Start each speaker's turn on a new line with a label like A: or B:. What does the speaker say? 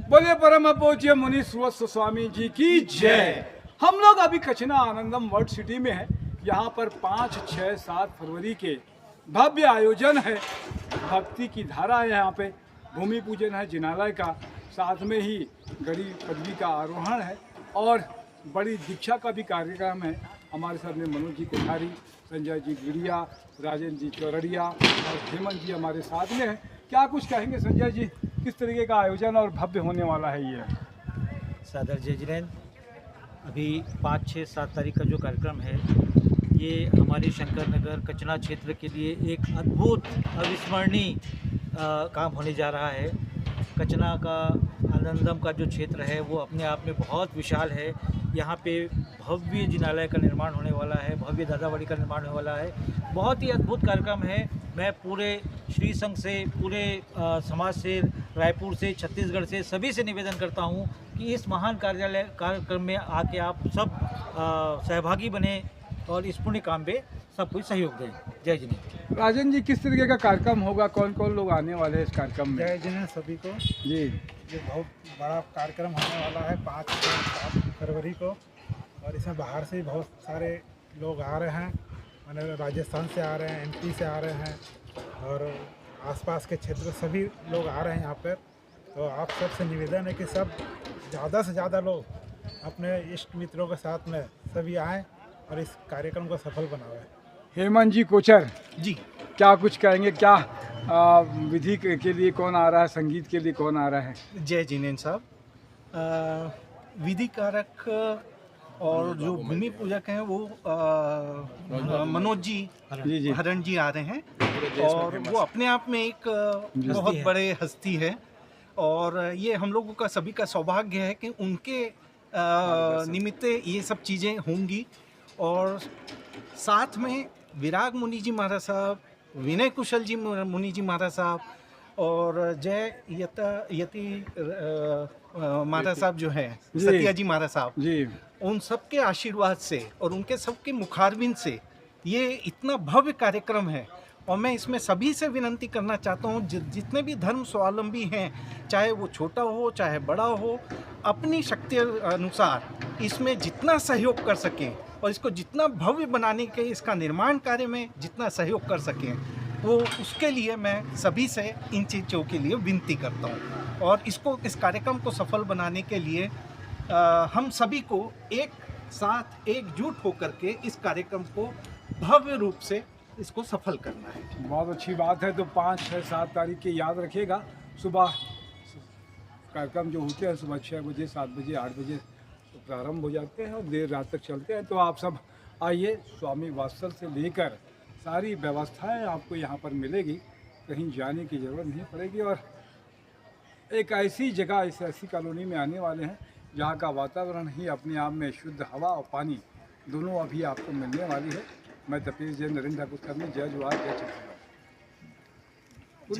A: बोले परम पूज्य मुनि स्वस्थ स्वामी जी की जय। हम लोग अभी कचना आनंदम वर्ल्ड सिटी में हैं। यहाँ पर 5, 6, 7 फरवरी के भव्य आयोजन है। भक्ति की धारा है। यहाँ पे भूमि पूजन है जिनालय का, साथ में ही गड़ी पदवी का आरोहण है और बड़ी दीक्षा का भी कार्यक्रम है। हमारे साथ में मनोज जी कोठारी, संजय जी गुड़िया, राजेंद्र जी चौरड़िया और हेमंत जी हमारे साथ में हैं। क्या कुछ कहेंगे संजय जी, किस तरीके का आयोजन और भव्य होने वाला है ये?
B: सादर जय जिनेन्द्र, अभी 5, 6, 7 तारीख का जो कार्यक्रम है ये हमारे शंकर नगर कचना क्षेत्र के लिए एक अद्भुत अविस्मरणीय काम होने जा रहा है। कचना का आनंदम का जो क्षेत्र है वो अपने आप में बहुत विशाल है। यहाँ पे भव्य जिनालय का निर्माण होने वाला है, भव्य दादावाड़ी का निर्माण होने वाला है। बहुत ही अद्भुत कार्यक्रम है। मैं पूरे श्री संघ से, पूरे समाज से, रायपुर से, छत्तीसगढ़ से सभी से निवेदन करता हूँ कि इस महान कार्यक्रम में आके आप सब सहभागी बने और इस पुण्य काम में सब कुछ सहयोग दें। जय जिनेन्द्र।
A: राजन जी, किस तरीके का कार्यक्रम होगा, कौन कौन लोग आने वाले हैं इस कार्यक्रम में?
C: जय जिनेन्द्र सभी को
A: जी।
C: ये बहुत बड़ा कार्यक्रम होने वाला है 5 से 7 फरवरी को, और इसमें बाहर से भी बहुत सारे लोग आ रहे हैं। मैंने राजस्थान से आ रहे हैं, MP से आ रहे हैं और आसपास के क्षेत्र सभी लोग आ रहे हैं यहाँ पर। तो आप सबसे निवेदन है कि सब ज़्यादा से ज़्यादा लोग अपने इष्ट मित्रों के साथ में सभी आएँ और इस कार्यक्रम को सफल बनाएं।
A: हेमंत जी कोचर
C: जी,
A: क्या कुछ कहेंगे? क्या विधि के लिए कौन आ रहा है, संगीत के लिए कौन आ रहा है?
D: जय जिनेन्द्र साहब, विधि कारक और जो भूमि पूजक हैं वो मनोज जी हरण जी आ रहे हैं और वो अपने आप में एक बहुत बड़े हस्ती है और ये हम लोगों का सभी का सौभाग्य है कि उनके निमित्त ये सब चीज़ें होंगी। और साथ में विराग मुनि जी महाराज साहब, विनय कुशल जी मुनि जी महाराज साहब और जय यति महाराज साहब जो हैं, सत्या जी महाराज साहब
A: जी,
D: उन सबके आशीर्वाद से और उनके सबके मुखारबिंद से ये इतना भव्य कार्यक्रम है। और मैं इसमें सभी से विनती करना चाहता हूँ, जितने भी धर्म स्वावलंबी हैं, चाहे वो छोटा हो चाहे बड़ा हो, अपनी शक्ति अनुसार इसमें जितना सहयोग कर सकें और इसको जितना भव्य बनाने के, इसका निर्माण कार्य में जितना सहयोग कर सकें, वो उसके लिए मैं सभी से इन चीज़ों के लिए विनती करता हूँ। और इसको, इस कार्यक्रम को सफल बनाने के लिए हम सभी को एक साथ एकजुट होकर के इस कार्यक्रम को भव्य रूप से इसको सफल करना है।
A: बहुत अच्छी बात है। तो 5, 6, 7 तारीख के याद रखिएगा। सुबह कार्यक्रम जो होते हैं सुबह 6 बजे, 7 बजे, 8 बजे तो प्रारंभ हो जाते हैं और देर रात तक चलते हैं। तो आप सब आइए, स्वामी वात्सल से लेकर सारी व्यवस्थाएं आपको यहाँ पर मिलेगी, कहीं जाने की ज़रूरत नहीं पड़ेगी। और एक ऐसी जगह, इस ऐसी कॉलोनी में आने वाले हैं जहाँ का वातावरण ही अपने आप में शुद्ध हवा और पानी दोनों अभी आपको मिलने वाली है। मैं तपेश जैन, नरेंद्र ठाकुर, जय जवाहर, जय छत्तीसगढ़।